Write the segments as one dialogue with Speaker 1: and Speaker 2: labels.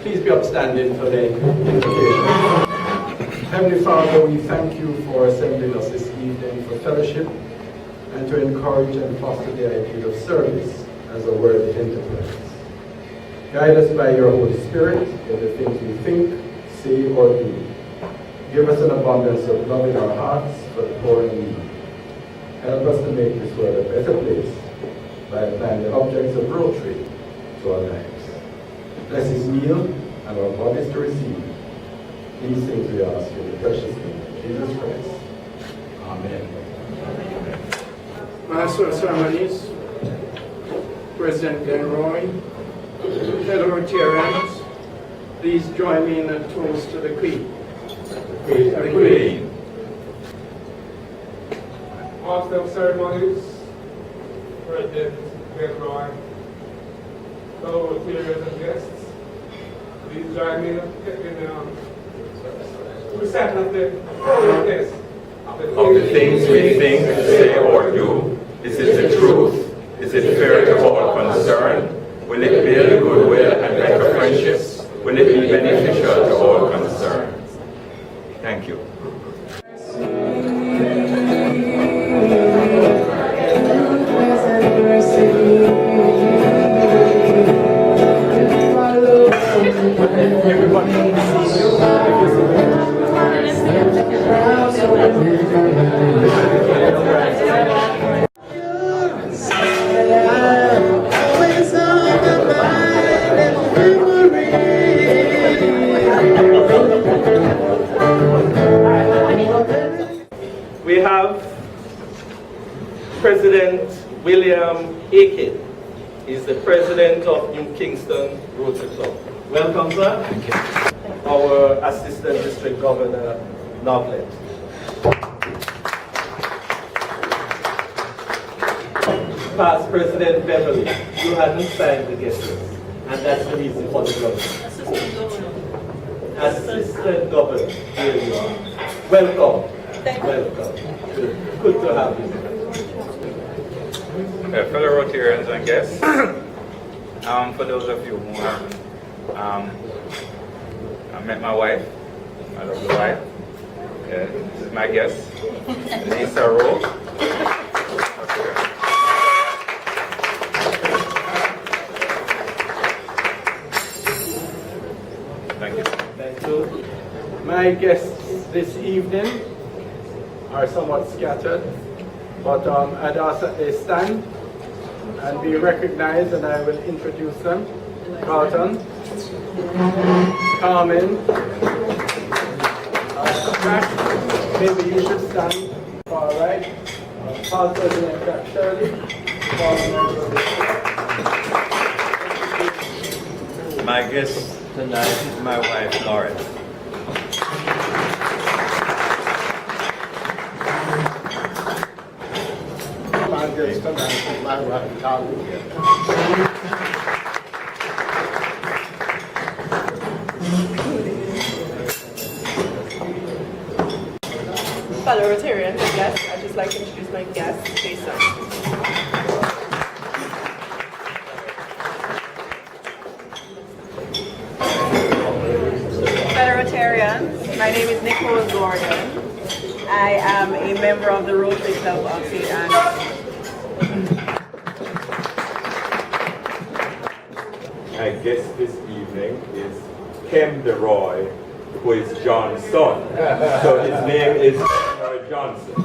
Speaker 1: Please be upstanding for the invocation. Heavenly Father, we thank you for assembling us this evening for fellowship and to encourage and foster the attitude of service as a worthy enterprise. Guide us by your Holy Spirit in the things we think, say, or do. Give us an abundance of love in our hearts for the poor and needy. Help us to make this world a better place by applying the objects of Rotary to our lives. Bless this meal and our bodies to receive. These things we ask in the precious name of Jesus Christ. Amen.
Speaker 2: Master of Ceremonies, President Glenroy, fellow Rotarians, please join me in a toast to the Queen.
Speaker 1: The Queen.
Speaker 3: Master of Ceremonies, President Glenroy, fellow Rotarians and guests, please join me in reciting of the protest
Speaker 4: of the things we think, say, or do. Is it the truth? Is it fair to all concerned? Will it build goodwill and better friendships? Will it be beneficial to all concerned? Thank you.
Speaker 5: We have President William Aiken. He's the president of New Kingston Rotary Club. Welcome, sir.
Speaker 1: Thank you.
Speaker 5: Our Assistant District Governor, Noblet. Past President Beverly, you hadn't signed the guest list, and that's the reason for the governor. Assistant Governor, here you are. Welcome. Welcome. Good to have you.
Speaker 4: Fellow Rotarians and guests, for those of you who haven't, I met my wife, my lovely wife. This is my guest, Lisa Rowe. Thank you.
Speaker 5: Thank you. My guests this evening are somewhat scattered, but I'd ask that they stand and be recognized, and I will introduce them. Carlton, Carmen, maybe you should stand far right. Past President Jack Shirley,
Speaker 4: My guest tonight is my wife, Lauren.
Speaker 2: My wife, Carly.
Speaker 6: Fellow Rotarians and guests, I'd just like to introduce my guest, Jason. Fellow Rotarians, my name is Nicole Gordon. I am a member of the Rotary Club of St. Anne's.
Speaker 4: My guest this evening is Kem DeRoy, who is John's son. So his name is Roy Johnson.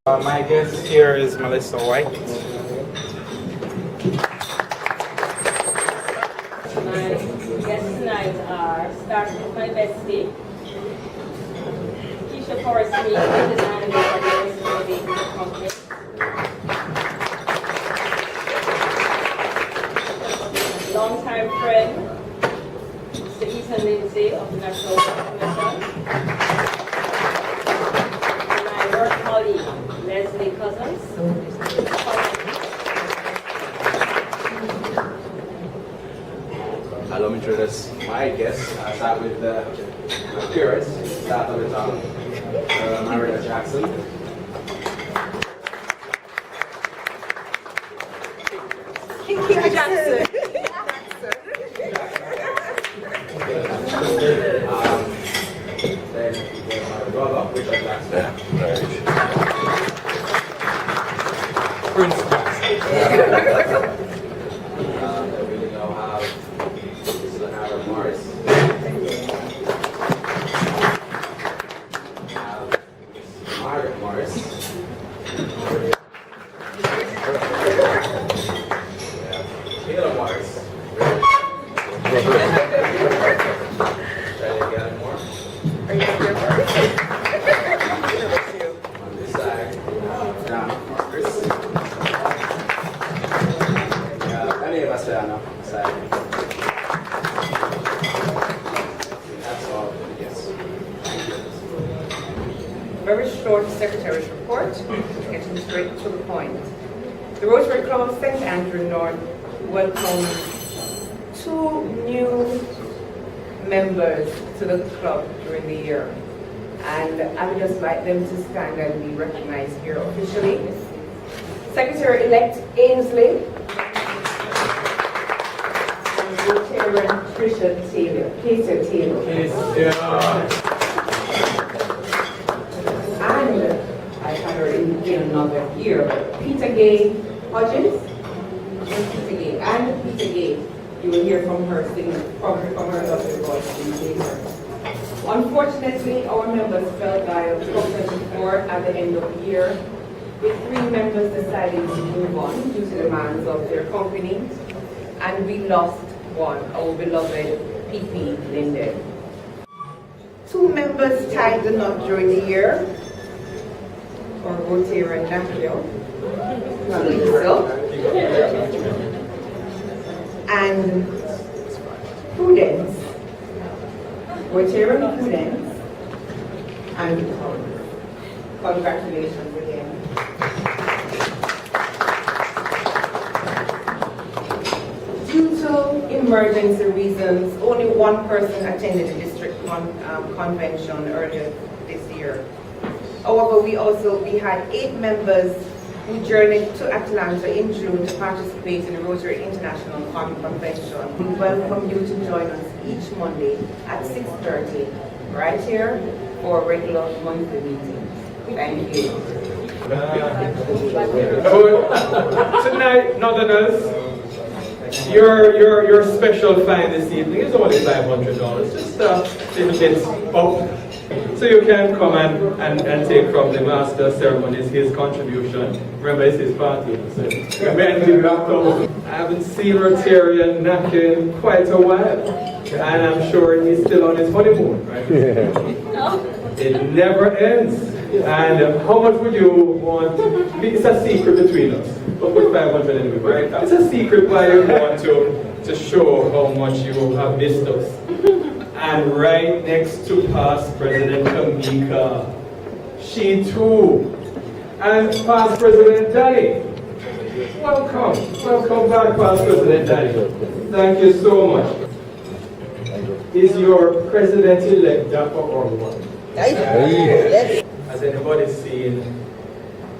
Speaker 3: My guest here is Melissa White.
Speaker 7: My guests tonight are, starting with my bestie, Keisha Forrest Meek, the designer for the company. Long-time friend, Mr. Ethan Lindsay of the National Work Commission. And my work colleague, Leslie Cousins.
Speaker 1: Allow me to introduce my guests. I'll start with my parents. Start with Marina Jackson.
Speaker 3: Prince
Speaker 8: We now have Mr. Aaron Morris. We have Ms. Margaret Morris. Taylor Morris. Try to get more.
Speaker 6: Are you here first?
Speaker 8: On this side, we have John Morris. Any of us are on the side. That's all, yes.
Speaker 9: Very short secretary's report, getting straight to the point. The Rotary Club of St. Andrew North welcomed 2 new members to the club during the year. And I would just like them to stand and be recognized here officially. Secretary-elect Ainsley, and Rotarian Tricia Taylor, Peter Taylor. And I had her in another year, Peter Gay Hodges, and Peter Gay, you will hear from her from her lovely voice later. Unfortunately, our members fell by of 2024 at the end of the year, with 3 members deciding to move on due to demands of their company, and we lost one, our beloved P.P. Linden. 2 members tied the knot during the year, for Rotary and Banquet, and Prudence, Rotary Prudence, and congratulations again. Due to emergency reasons, only 1 person attended the district convention earlier this year. However, we had 8 members who journeyed to Atlanta in June to participate in the Rotary International Convention. We welcome you to join us each Monday at 6:30, right here for regular monthly meetings. Thank you.
Speaker 3: Tonight, Northerners, your special fine this evening is only $500. Just a little bit up. So you can come and take from the master of ceremonies his contribution. Remember, it's his party. So I haven't seen Rotarian Naki in quite a while. And I'm sure he's still on his honeymoon, right? It never ends. And how much would you want? It's a secret between us. We'll put 500 anyway, right? It's a secret why you want to show how much you have missed us. And right next to past President Jamaica, she too. And past President Danny. Welcome. Welcome back, past President Danny. Thank you so much. Is your President-elect Dapper or what? Has anybody seen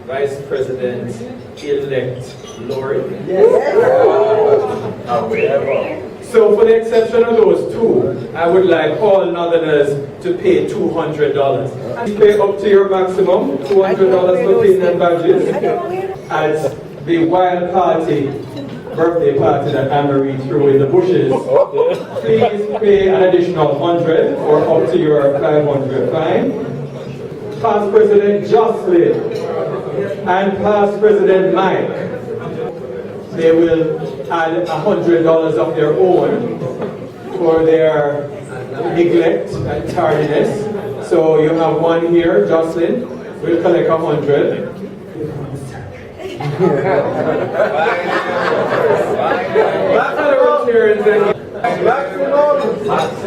Speaker 3: Vice President-elect Lori? Yes. So for the exception of those 2, I would like all Northerners to pay $200. Pay up to your maximum, $200 for pin and badges. At the wild party, birthday party that Anne-Marie threw in the bushes, please pay an additional $100 or up to your $500 fine. Past President Jocelyn and past President Mike, they will add $100 of their own for their neglect and tardiness. So you have one here, Jocelyn, will collect 100.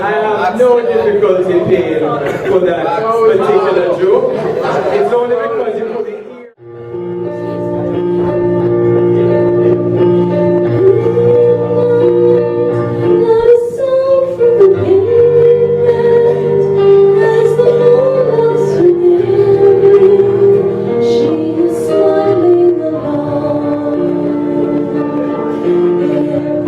Speaker 3: I have no difficulty paying for that particular joke. It's only because you put it here.
Speaker 10: Yeah.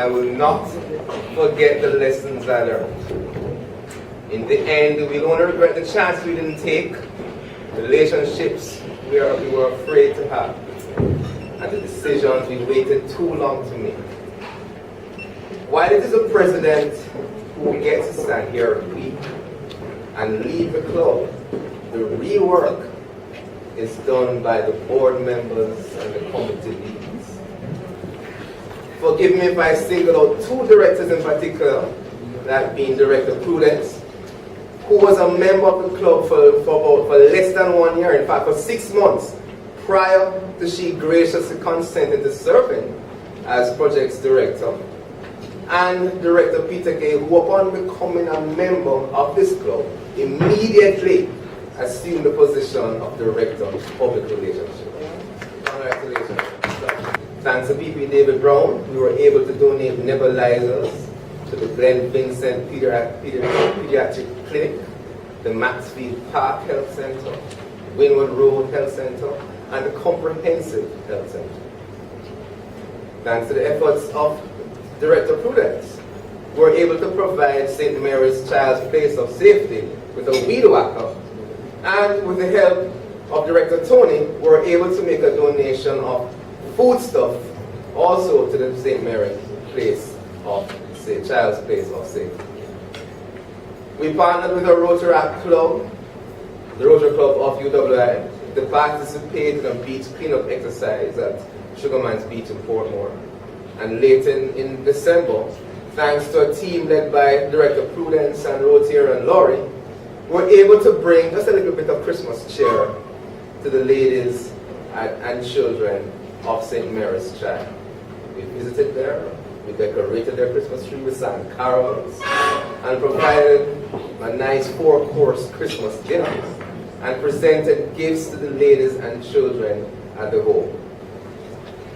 Speaker 8: I will not forget the lessons I learned. In the end, we don't regret the chance we didn't take, relationships we were afraid to have, and the decisions we waited too long to make. While it is the president who gets to stand here every week and lead the club, the real work is done by the board members and the committee leaders. Forgive me if I single out two directors in particular, that being Director Prudence, who was a member of the club for less than 1 year, in fact for 6 months, prior to she graciously consenting to serving as projects director, and Director Peter Gay, who upon becoming a member of this club, immediately assumed the position of Director of Public Relations. Congratulations. Thanks to BP David Brown, we were able to donate nebulizers to the Glen Vincent Pediatric Clinic, the Maxfield Park Health Center, Winwood Road Health Center, and the Comprehensive Health Center. Thanks to the efforts of Director Prudence, we were able to provide St. Mary's Child's Place of Safety with a weed whacker, and with the help of Director Tony, we were able to make a donation of foodstuff also to the St. Mary's Place of Child's Place of Safety. We partnered with a Rotary Club, the Rotary Club of UWI, to participate in a beach cleanup exercise at Sugarman's Beach in Portmore. And late in December, thanks to a team led by Director Prudence and Rotary and Laurie, we were able to bring just a little bit of Christmas cheer to the ladies and children of St. Mary's Child. We visited there, we decorated their Christmas tree, we sang carols, and provided a nice 4-course Christmas dinner, and presented gifts to the ladies and children at the home.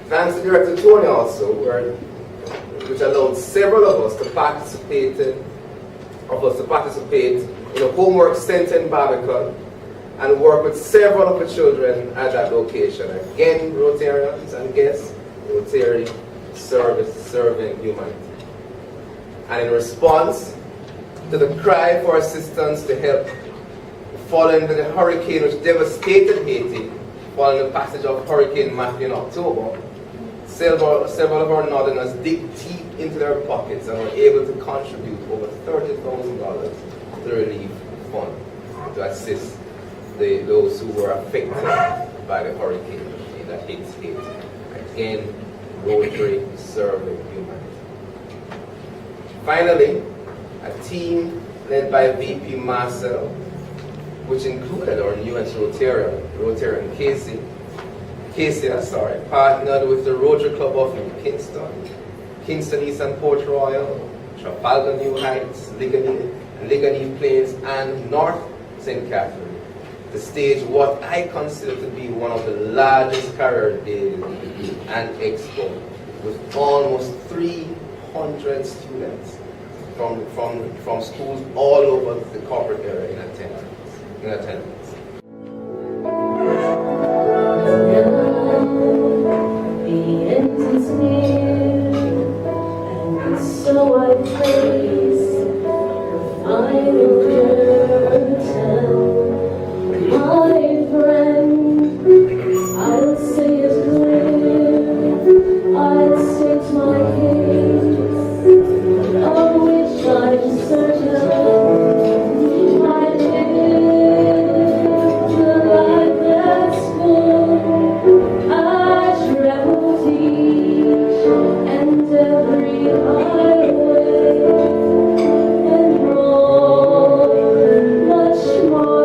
Speaker 8: Thanks to Director Tony also, which allowed several of us to participate in a homework center in Barbican and work with several of the children at that location. Again, Rotarians and guests, Rotary serving humanity. And in response to the cry for assistance to help following the hurricane which devastated Haiti, following the passage of Hurricane Matthew in October, several of our northerners dig deep into their pockets and were able to contribute over $30,000 to the relief fund to assist those who were affected by the hurricane that hit Haiti. Again, Rotary serving humanity. Finally, a team led by VP Marcel, which included our newest Rotarian Casey, partnered with the Rotary Club of Kingston East and Port Royal, Trafalgar New Heights, Ligonier Plains, and North St. Catherine to stage what I consider to be one of the largest career days and expo, with almost 300 students from schools all over the corporate area in attendance.
Speaker 10: So I face the final curtain, my friend. I'll say it clear, I'll state my case, of which I'm certain. I live the life that's full. I travel each and every highway, and more, much more.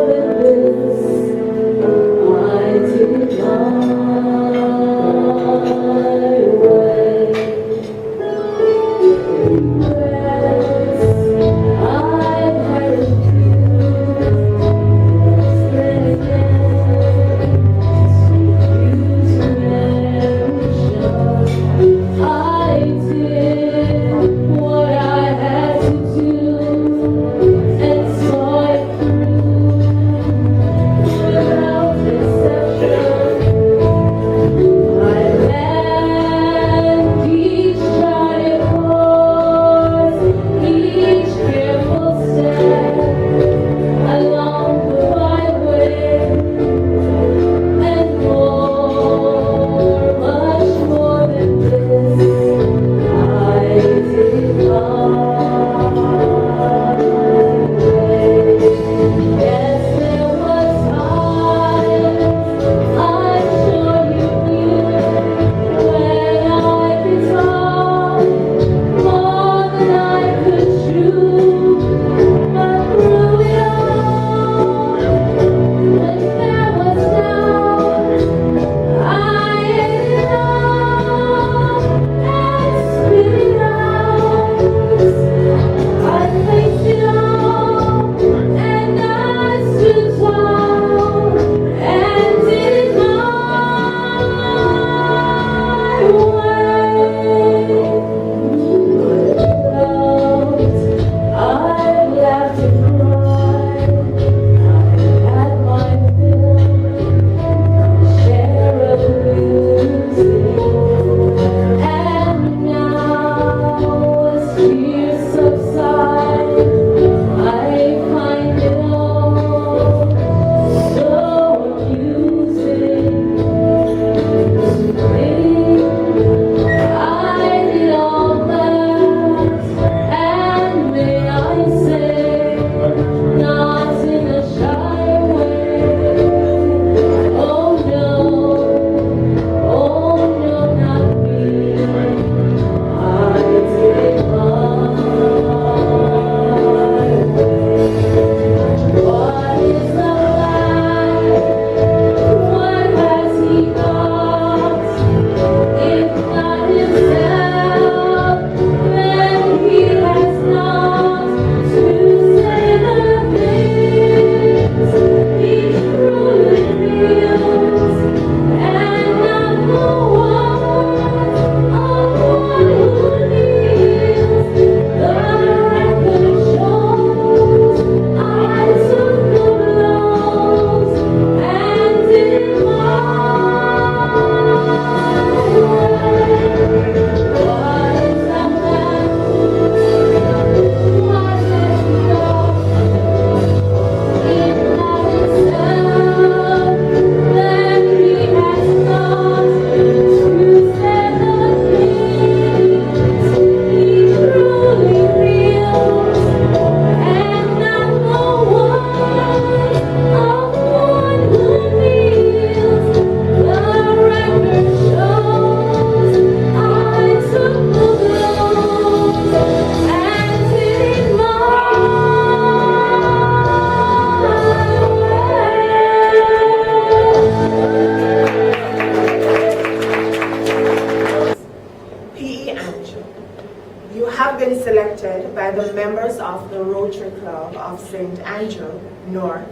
Speaker 6: by the members of the Rotary Club of St. Andrew North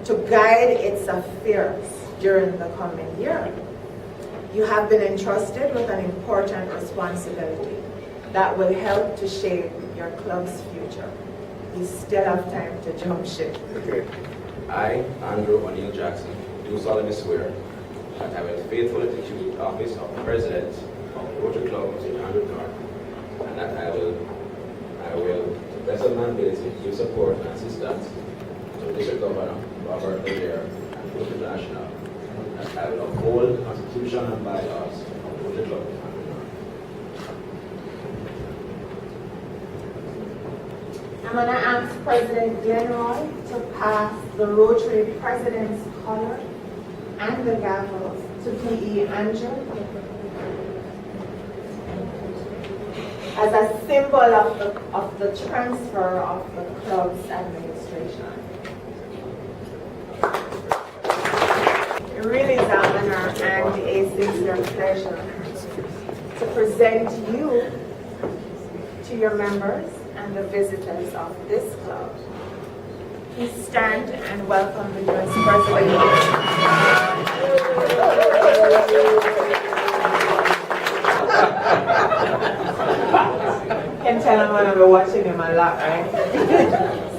Speaker 6: to guide its affairs during the coming year. You have been entrusted with an important responsibility that will help to shape your club's future. You still have time to jump ship.
Speaker 11: I, Andrew O'Neill Jackson, do solemnly swear that I will faithfully execute the office of President of the Rotary Club of St. Andrew North, and that I will, to the best of my ability, give support and assistance to the District Governor, Robert Mayor, and Rotary National, and that I will uphold the Constitution and bylaws of the Rotary Club of St. Andrew North.
Speaker 6: I'm going to ask President Glenroy to pass the Rotary President's collar and the gavel to P.E. Andrew as a symbol of the transfer of the club's administration. It really is an honor and a sincere pleasure to present you to your members and the visitors of this club. Please stand and welcome the newest president. Can tell I'm gonna be watching him a lot, right?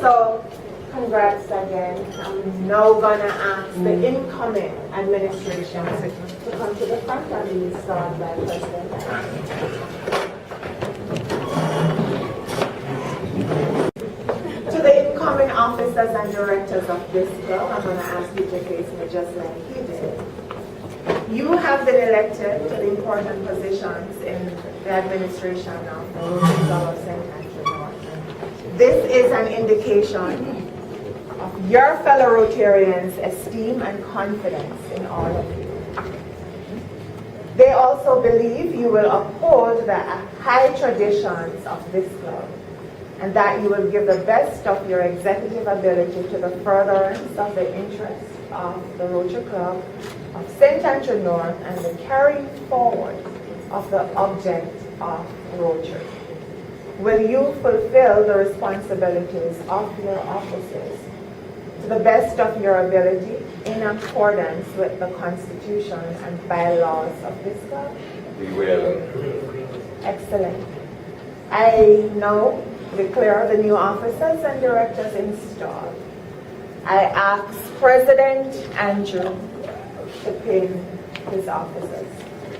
Speaker 6: So, congrats again. I'm now gonna ask the incoming administration to come to the front and be started by President. To the incoming officers and directors of this club, I'm going to ask you to face me just like he did. You have been elected to the important positions in the administration of the Rotary Club of St. Andrew North. This is an indication of your fellow Rotarians' esteem and confidence in all of you. They also believe you will uphold the high traditions of this club, and that you will give the best of your executive ability to the furtherance of the interests of the Rotary Club of St. Andrew North and the carrying forward of the object of Rotary. Will you fulfill the responsibilities of your offices to the best of your ability in accordance with the Constitution and bylaws of this club?
Speaker 11: We will.
Speaker 6: Excellent. I now declare the new officers and directors installed. I ask President Andrew to pin his officers.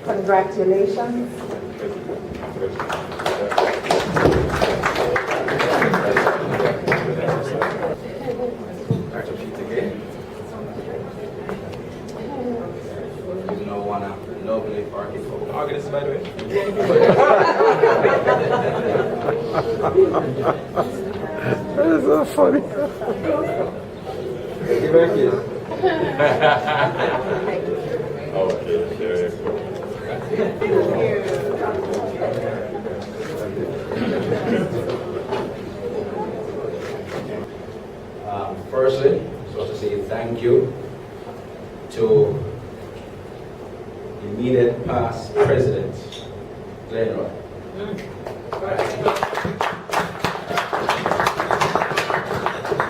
Speaker 6: Congratulations.
Speaker 11: Dr. Peter Gay. You know, one of the lovely organists, by the way.
Speaker 1: That is so funny.
Speaker 11: Thank you very much. Firstly, I just want to say thank you to immediate past President Glenroy.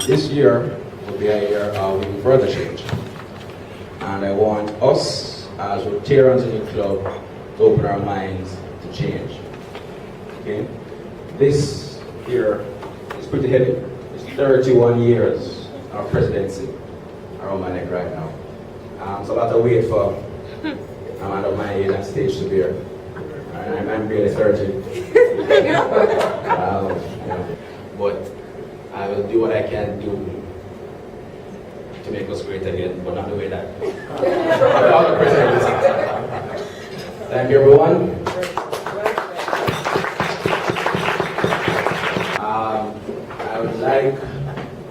Speaker 11: This year will be a year of further change, and I want us as Rotarians in the club to open our minds to change. Okay, this year is pretty heavy. It's 31 years of presidency around my neck right now. So a lot of weight for a man of my age and stage to bear. And I'm barely 30. But I will do what I can do to make us great again, but not the way that other presidency. Thank you, everyone. I would like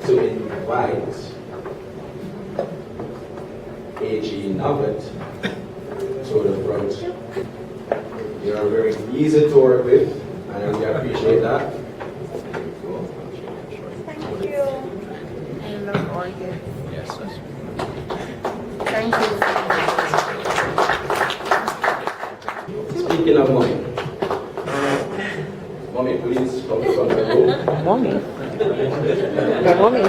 Speaker 11: to invite AG Novet to the front. You are very easy to work with, and I really appreciate that.
Speaker 6: Thank you. And the organ.
Speaker 11: Yes, that's
Speaker 6: Thank you.
Speaker 11: Speaking of money, mommy, please come to the front of the room.
Speaker 12: Mommy. Your mommy.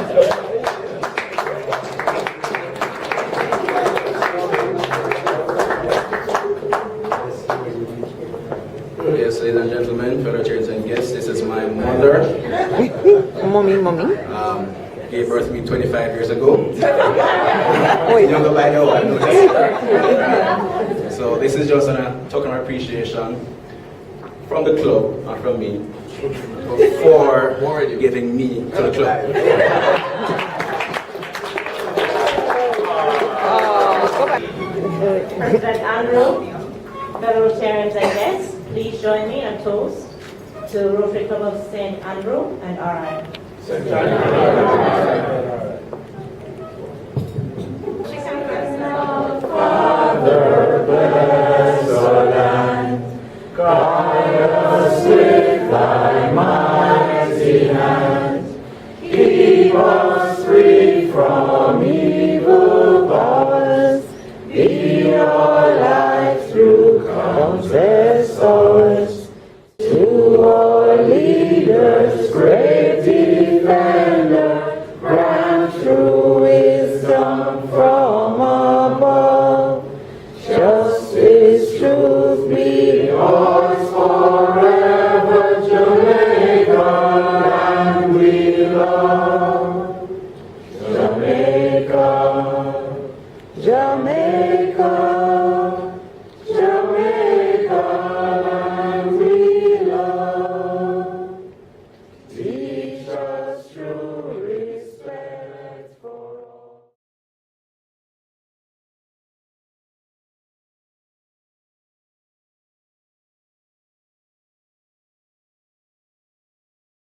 Speaker 11: Yes, ladies and gentlemen, fellow chairs and guests, this is my mother.
Speaker 12: Mommy.
Speaker 11: Gave birth to me 25 years ago. Younger by now, I know this. So this is just a token of appreciation from the club and from me for giving me to the club.
Speaker 13: President Andrew, fellow Rotarians and guests, please join me in a toast to Rotary Club of St. Andrew and RI.
Speaker 10: Father, bless our land, guide us with thy mighty hand, keep us free from evil powers, be our light through countless hours. To our leaders, great defender, grant through wisdom from above, justice, truth be ours forever, Jamaica, land we love. Jamaica, Jamaica.